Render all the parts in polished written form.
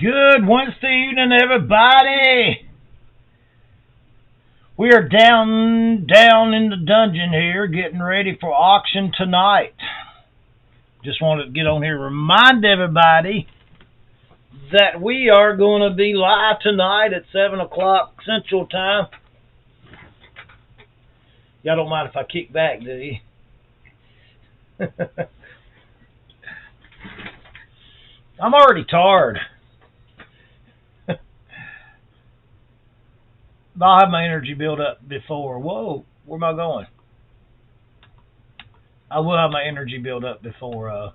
Good Wednesday evening, everybody. We are down in the dungeon here, getting ready for auction tonight. Just wanted to get on here and remind everybody that we are going to be live tonight at 7 o'clock Central Time. Y'all don't mind if I kick back, do you? I'm already tired. I'll have my energy build up before. Whoa, where am I going? I will have my energy build up before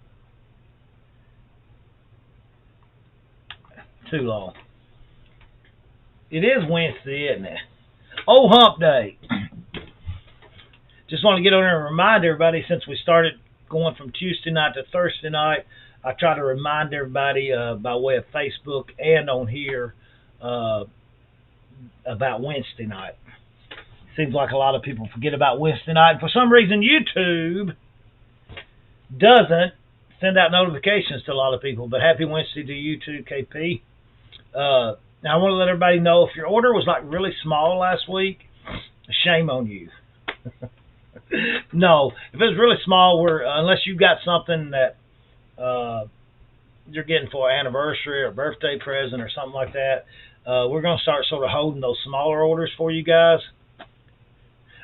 too long. It is Wednesday, isn't it? Oh, hump day. Just want to get on there and remind everybody, since we started going from Tuesday night to Thursday night, I try to remind everybody by way of Facebook and on here about Wednesday night. Seems like a lot of people forget about Wednesday night. For some reason, YouTube doesn't send out notifications to a lot of people. But happy Wednesday to you too, KP. Now, I want to let everybody know, if your order was like really small last week, shame on you. No, if it was really small, unless you got something that you're getting for an anniversary or birthday present or something like that, we're going to start sort of holding those smaller orders for you guys.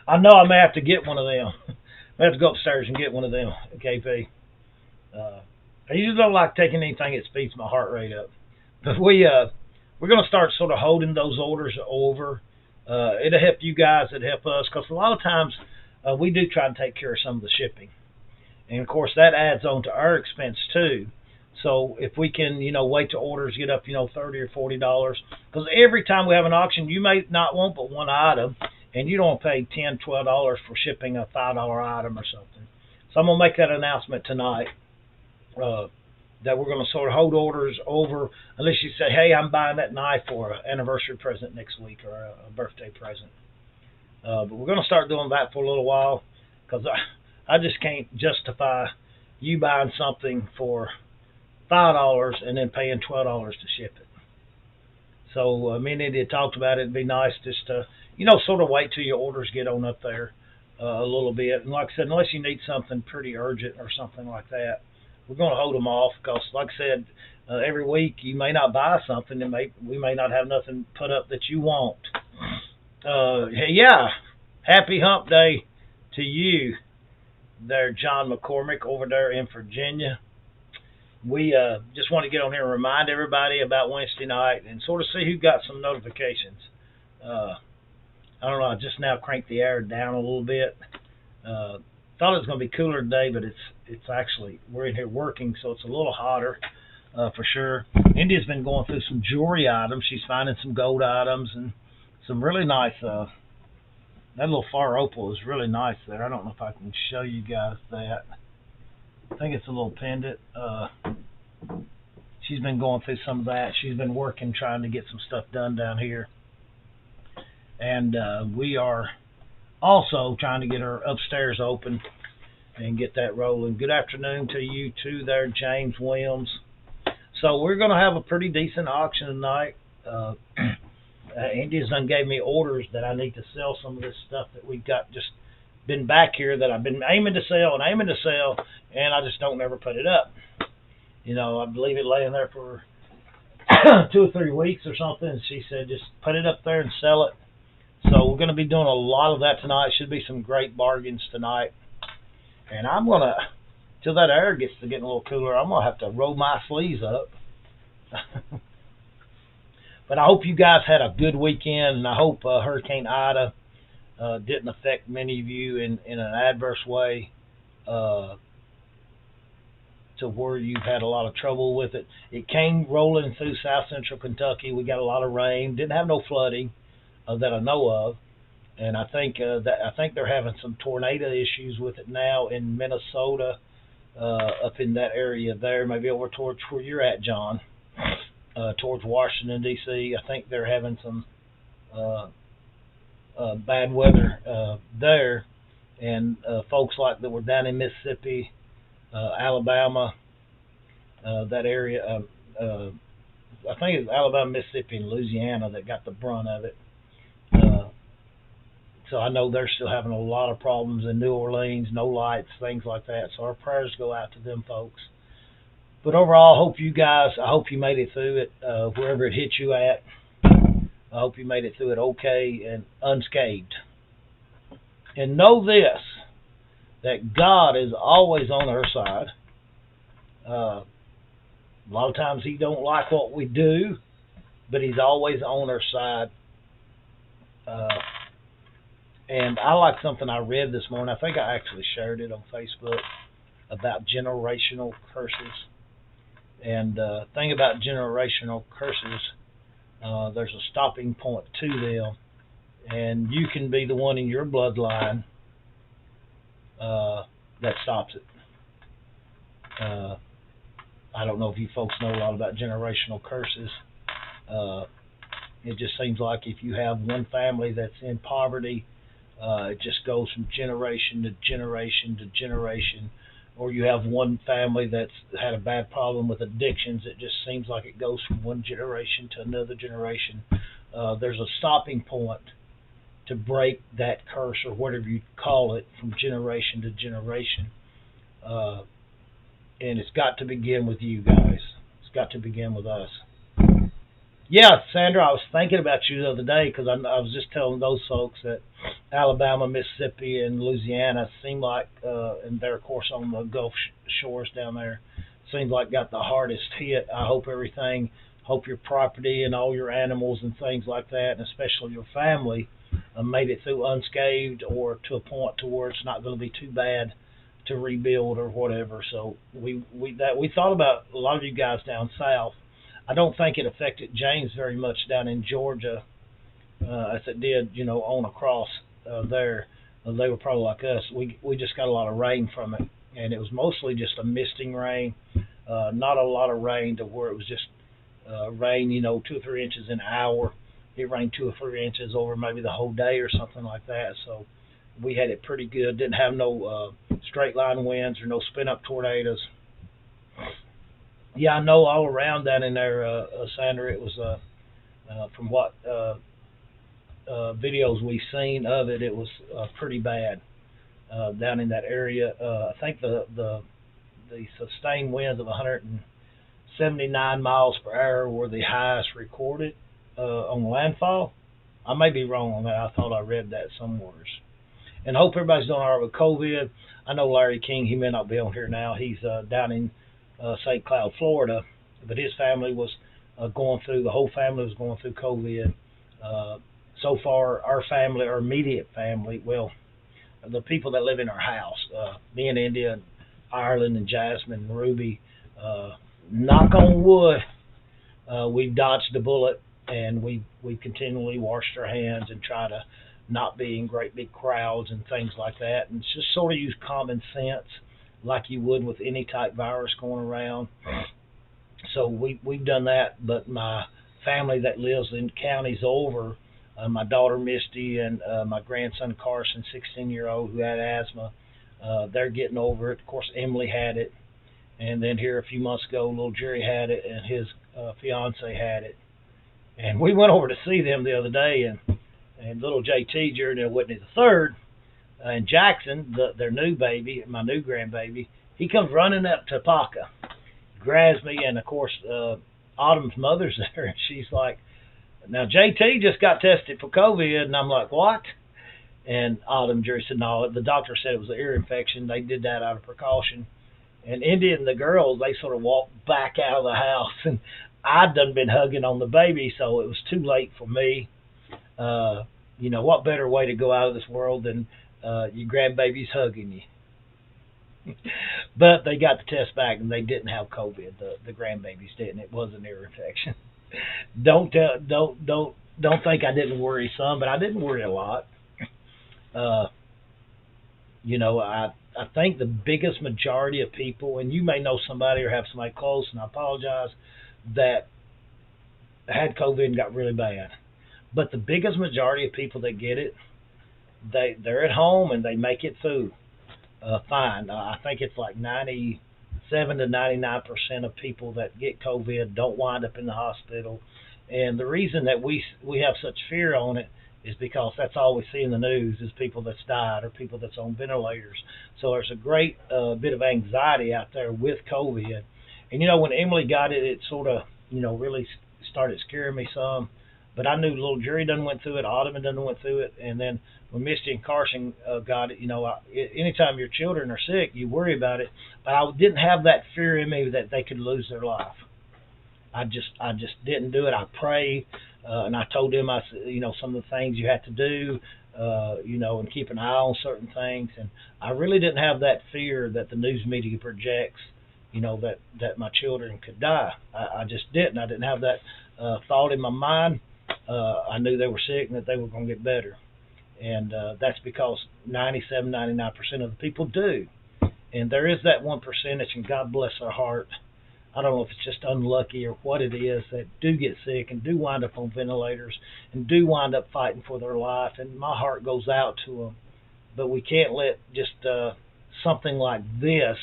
I know I may have to get one of them. I may have to go upstairs and get one of them, KP. I usually don't like taking anything that speeds my heart rate up. But we're going to start sort of holding those orders over. It'll help you guys. It'll help us, because a lot of times we do try to take care of some of the shipping. And, of course, that adds on to our expense, too. So if we can, wait till orders get up, $30 or $40, because every time we have an auction, you may not want but one item, and you don't pay $10, $12 for shipping a $5 item or something. So I'm going to make that announcement tonight, that we're going to sort of hold orders over, unless you say, hey, I'm buying that knife for an anniversary present next week or a birthday present. But we're going to start doing that for a little while, because I just can't justify you buying something for $5 and then paying $12 to ship it. So me and Eddie had talked about it. It'd be nice just to, sort of wait till your orders get on up there a little bit. And like I said, unless you need something pretty urgent or something like that, we're going to hold them off, because, like I said, every week you may not buy something, and we may not have nothing put up that you want. Yeah, happy hump day to you there, John McCormick, over there in Virginia. We just want to get on here and remind everybody about Wednesday night and sort of see who got some notifications. I don't know, I just now cranked the air down a little bit. Thought it was going to be cooler today, but it's actually, we're in here working, so it's a little hotter for sure. India's been going through some jewelry items. She's finding some gold items and some really nice, that little far opal is really nice there. I don't know if I can show you guys that. I think it's a little pendant. She's been going through some of that. She's been working, trying to get some stuff done down here. And we are also trying to get her upstairs open and get that rolling. Good afternoon to you too there, James Williams. So we're going to have a pretty decent auction tonight. India's done gave me orders that I need to sell some of this stuff that we've got just been back here that I've been aiming to sell, and I just don't ever put it up. I believe it laying there for 2 or 3 weeks or something, and she said just put it up there and sell it. So we're going to be doing a lot of that tonight. Should be some great bargains tonight. And I'm going to, till that air gets to getting a little cooler, I'm going to have to roll my sleeves up. But I hope you guys had a good weekend, and I hope Hurricane Ida didn't affect many of you in an adverse way to where you've had a lot of trouble with it. It came rolling through south central Kentucky. We got a lot of rain. Didn't have no flooding that I know of. And I think they're having some tornado issues with it now in Minnesota, up in that area there, maybe over towards where you're at, John, towards Washington, D.C. I think they're having some bad weather there, and folks like that were down in Mississippi, Alabama, that area, I think it's Alabama, Mississippi, and Louisiana that got the brunt of it. Uh, so I know they're still having a lot of problems in New Orleans, no lights, things like that. So our prayers go out to them folks. But overall, I hope you made it through it, wherever it hit you at. I hope you made it through it okay and unscathed. And know this, that God is always on our side. A lot of times he don't like what we do, but he's always on our side. And I like something I read this morning. I think I actually shared it on Facebook about generational curses. And the thing about generational curses, there's a stopping point to them. And you can be the one in your bloodline that stops it. I don't know if you folks know a lot about generational curses. It just seems like if you have one family that's in poverty, it just goes from generation to generation to generation. Or you have one family that's had a bad problem with addictions, it just seems like it goes from one generation to another generation. There's a stopping point to break that curse, or whatever you call it, from generation to generation. And it's got to begin with you guys. It's got to begin with us. Yeah, Sandra, I was thinking about you the other day because I was just telling those folks that Alabama, Mississippi, and Louisiana seem like, and they're of course on the Gulf shores down there, seems like got the hardest hit. I hope your property and all your animals and things like that, and especially your family, made it through unscathed, or to a point to where it's not going to be too bad to rebuild or whatever. So we thought about a lot of you guys down south. I don't think it affected James very much down in Georgia, as it did, on across there. They were probably like us. We just got a lot of rain from it, and it was mostly just a misting rain, not a lot of rain to where it was just rain, 2 or 3 inches an hour. It rained 2 or 3 inches over maybe the whole day or something like that. So we had it pretty good. Didn't have no straight line winds or no spin up tornadoes. Yeah, I know all around down in there, Sandra, it was from what videos we've seen of it, it was pretty bad down in that area. I think the sustained winds of 179 miles per hour were the highest recorded on landfall. I may be wrong on that. I thought I read that somewhere. And hope everybody's doing all right with COVID. I know Larry King, he may not be on here now. He's down in St. Cloud, Florida, but his family was the whole family was going through COVID. So far, our family, our immediate family, well, the people that live in our house, me and India, and Ireland, and Jasmine, and Ruby, knock on wood, we've dodged a bullet, and we continually washed our hands and try to not be in great big crowds and things like that, and just sort of use common sense like you would with any type virus going around. So we've done that, but my family that lives in counties over, my daughter Misty and my grandson Carson, 16-year-old, who had asthma, they're getting over it. Of course, Emily had it, and then here a few months ago, little Jerry had it, and his fiance had it. And we went over to see them the other day, and little JT, Jerry Whitney the third, and Jackson, their new baby, my new grandbaby, he comes running up to Paca, grabs me, and of course Autumn's mother's there, and she's like, "Now JT just got tested for COVID," and I'm like, "What?" And Autumn, Jerry said, "No, the doctor said it was an ear infection. They did that out of precaution." And Indy and the girls, they sort of walked back out of the house, and I'd done been hugging on the baby, so it was too late for me. What better way to go out of this world than your grandbaby's hugging you? But they got the test back, and they didn't have COVID. The grandbabies didn't. It was an ear infection. Don't think I didn't worry some, but I didn't worry a lot. I think the biggest majority of people, and you may know somebody or have somebody close, and I apologize, that had COVID and got really bad. But the biggest majority of people that get it, they're at home and they make it through fine. I think it's like 97% to 99% of people that get COVID don't wind up in the hospital. And the reason that we have such fear on it is because that's all we see in the news is people that's died or people that's on ventilators. So there's a great bit of anxiety out there with COVID. And, when Emily got it, it sort of, really started scaring me some. But I knew little Jerry done went through it, Ottoman done went through it, and then when Misty and Carson got it, anytime your children are sick, you worry about it. But I didn't have that fear in me that they could lose their life. I just didn't do it. I prayed, and I told them, some of the things you have to do, and keep an eye on certain things. And I really didn't have that fear that the news media projects, that my children could die. I just didn't. I didn't have that thought in my mind. I knew they were sick and that they were going to get better. And that's because 97, 99% of the people do. And there is that 1%, and God bless their heart. I don't know if it's just unlucky or what it is that do get sick and do wind up on ventilators and do wind up fighting for their life. And my heart goes out to them. But we can't let just something like this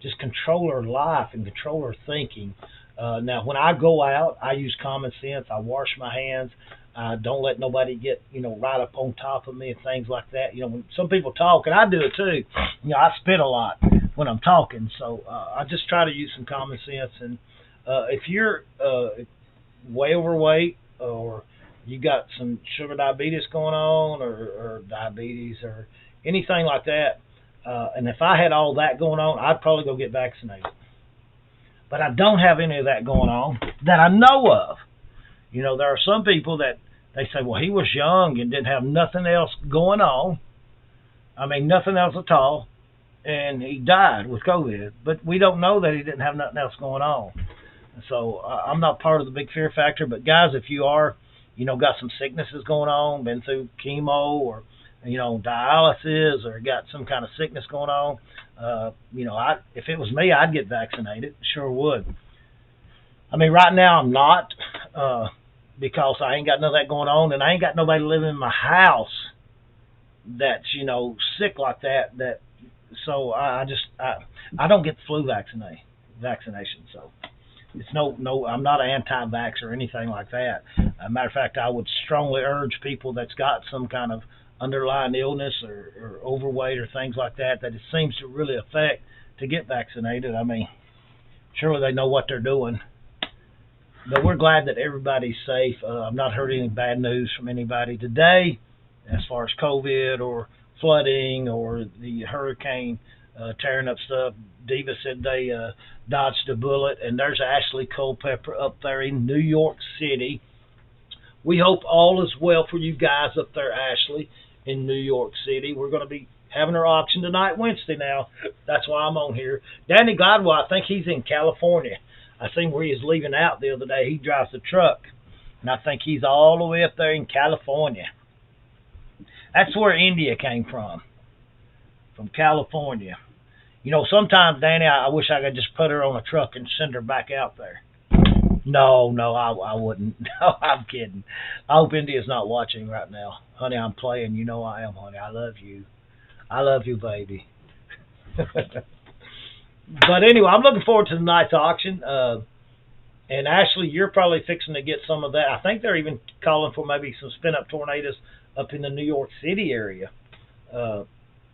just control our life and control our thinking. Now, when I go out, I use common sense. I wash my hands. I don't let nobody get, right up on top of me and things like that. When some people talk, and I do it too, I spit a lot when I'm talking. So I just try to use some common sense. And if you're way overweight or you got some sugar diabetes going on or diabetes or anything like that, and if I had all that going on, I'd probably go get vaccinated. But I don't have any of that going on that I know of. There are some people that they say, well, he was young and didn't have nothing else going on. I mean, nothing else at all. And he died with COVID. But we don't know that he didn't have nothing else going on. So I'm not part of the big fear factor. But, guys, if you are, got some sicknesses going on, been through chemo or, dialysis or got some kind of sickness going on, if it was me, I'd get vaccinated. Sure would. I mean, right now I'm not because I ain't got none of that going on, and I ain't got nobody living in my house that's, sick like that. So I don't get the flu vaccination. So it's no, I'm not an anti-vax or anything like that. As a matter of fact, I would strongly urge people that's got some kind of underlying illness or overweight or things like that it seems to really affect to get vaccinated. I mean, surely they know what they're doing. But we're glad that everybody's safe. I've not heard any bad news from anybody today as far as COVID or flooding or the hurricane tearing up stuff. Diva said they dodged a bullet, and there's Ashley Culpepper up there in New York City. We hope all is well for you guys up there, Ashley, in New York City. We're going to be having our auction tonight, Wednesday now. That's why I'm on here. Danny Gladwell, I think he's in California. I seen where he was leaving out the other day. He drives the truck, and I think he's all the way up there in California. That's where India came from California. Sometimes, Danny, I wish I could just put her on a truck and send her back out there. No, I wouldn't. No, I'm kidding. I hope India's not watching right now. Honey, I'm playing. You know I am, honey. I love you. I love you, baby. But anyway, I'm looking forward to tonight's auction. And Ashley, you're probably fixing to get some of that. I think they're even calling for maybe some spin-up tornadoes up in the New York City area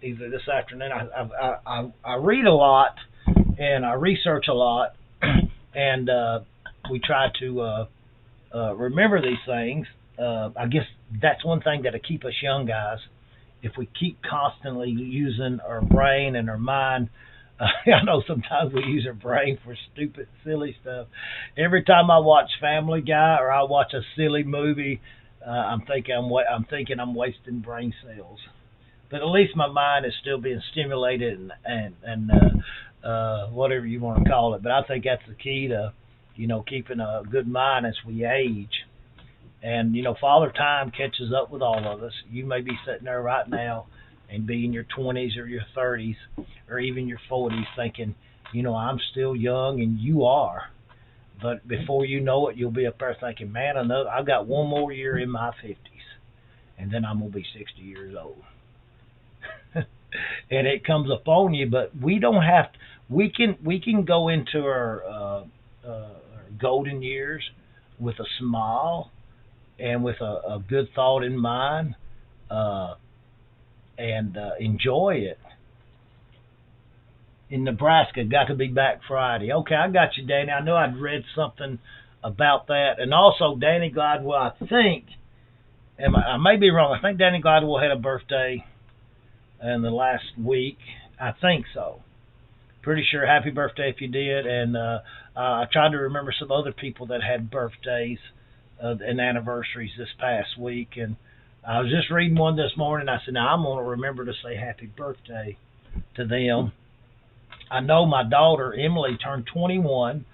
either this afternoon. I read a lot and I research a lot, and we try to remember these things. I guess that's one thing that'll keep us young, guys. If we keep constantly using our brain and our mind. I know sometimes we use our brain for stupid, silly stuff. Every time I watch Family Guy or I watch a silly movie, I'm thinking I'm wasting brain cells. But at least my mind is still being stimulated and whatever you want to call it. But I think that's the key to, keeping a good mind as we age. And, Father Time catches up with all of us. You may be sitting there right now and be in your 20s or your 30s or even your 40s thinking, I'm still young, and you are. But before you know it, you'll be up there thinking, man, I've got one more year in my 50s, and then I'm going to be 60 years old. and it comes upon you. But we don't have to, we can go into our golden years with a smile and with a good thought in mind, uh, and enjoy it. In Nebraska, got to be back Friday. Okay, I got you, Danny. I know I'd read something about that, and also Danny Gladwell. I think, I may be wrong. I think Danny Gladwell had a birthday in the last week. I think so. Pretty sure. Happy birthday if you did. And I tried to remember some other people that had birthdays and anniversaries this past week, and I was just reading one this morning. I said, now I'm going to remember to say happy birthday to them. I know my daughter Emily turned 21,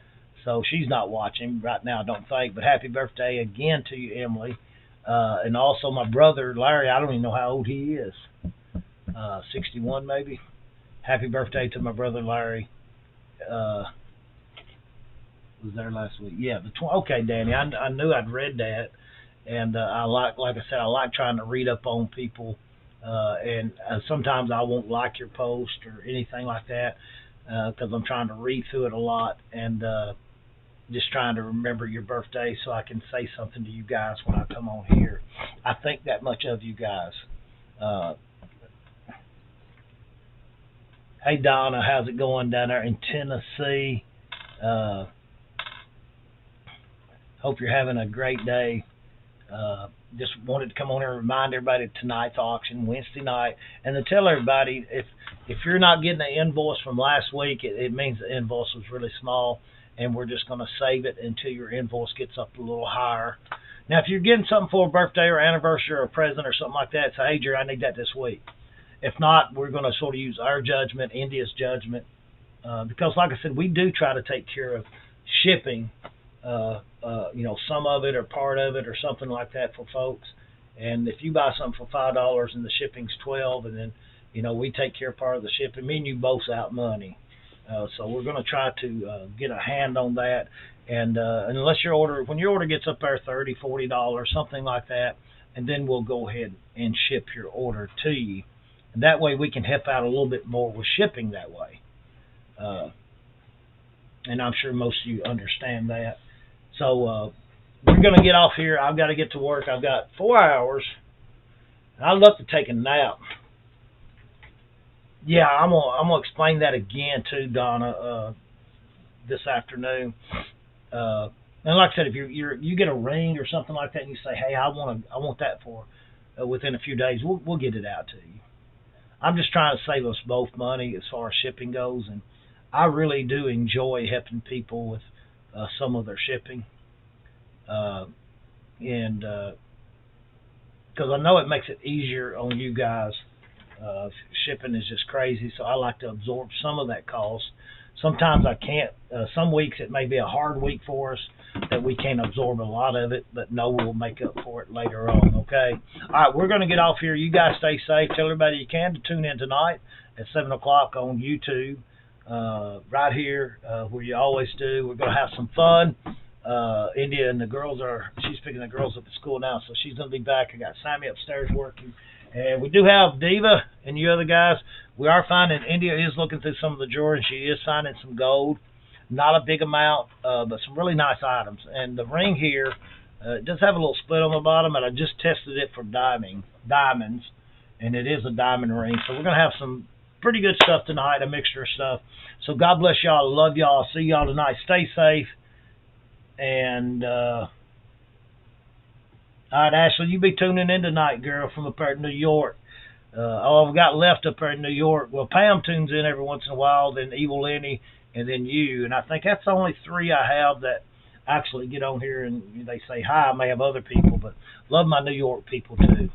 so she's not watching right now, I don't think. But happy birthday again to you, Emily. And also my brother Larry. I don't even know how old he is. 61 maybe. Happy birthday to my brother Larry. Was there last week? Yeah, okay, Danny. I knew I'd read that, and like I said, I like trying to read up on people. And sometimes I won't like your post or anything like that because I'm trying to read through it a lot and just trying to remember your birthday so I can say something to you guys when I come on here. I think that much of you guys. Hey, Donna, how's it going down there in Tennessee? Hope you're having a great day. Just wanted to come on here and remind everybody of tonight's auction, Wednesday night, and to tell everybody if you're not getting an invoice from last week, it means the invoice was really small, and we're just going to save it until your invoice gets up a little higher. Now, if you're getting something for a birthday or anniversary or a present or something like that, say, hey, Jerry, I need that this week. If not, we're going to sort of use our judgment, India's judgment, because, like I said, we do try to take care of shipping. Some of it or part of it or something like that for folks. And if you buy something for $5 and the shipping's $12, and then we take care of part of the shipping, me and you both out money. So we're going to try to get a hand on that. And unless when your order gets up there $30, $40, something like that, and then we'll go ahead and ship your order to you. And that way we can help out a little bit more with shipping that way. And I'm sure most of you understand that. So we're going to get off here. I've got to get to work. I've got 4 hours. I'd love to take a nap. Yeah, I'm gonna explain that again too, Donna, this afternoon. And like I said, if you get a ring or something like that, and you say, hey, I want that for within a few days, we'll get it out to you. I'm just trying to save us both money as far as shipping goes, and I really do enjoy helping people with some of their shipping, and because I know it makes it easier on you guys. Shipping is just crazy, so I like to absorb some of that cost. Sometimes I can't. Some weeks it may be a hard week for us that we can't absorb a lot of it, but no, we'll make up for it later on, okay? All right, we're going to get off here. You guys stay safe. Tell everybody you can to tune in tonight at 7 o'clock on YouTube. Right here where you always do. We're going to have some fun. India and the girls she's picking the girls up at school now, so she's going to be back. I got Sammy upstairs working. And we do have Diva and you other guys. We are finding India is looking through some of the jewelry, and she is finding some gold. Not a big amount, but some really nice items. And the ring here, it does have a little split on the bottom, and I just tested it for diamonds, and it is a diamond ring. So we're going to have some pretty good stuff tonight, a mixture of stuff. So God bless y'all. Love y'all. See y'all tonight. Stay safe. And all right, Ashley, you be tuning in tonight, girl, from up there in New York. All I've got left up there in New York. Well, Pam tunes in every once in a while, then Evil Lenny, and then you. And I think that's the only three I have that actually get on here and they say hi. I may have other people, but love my New York people too.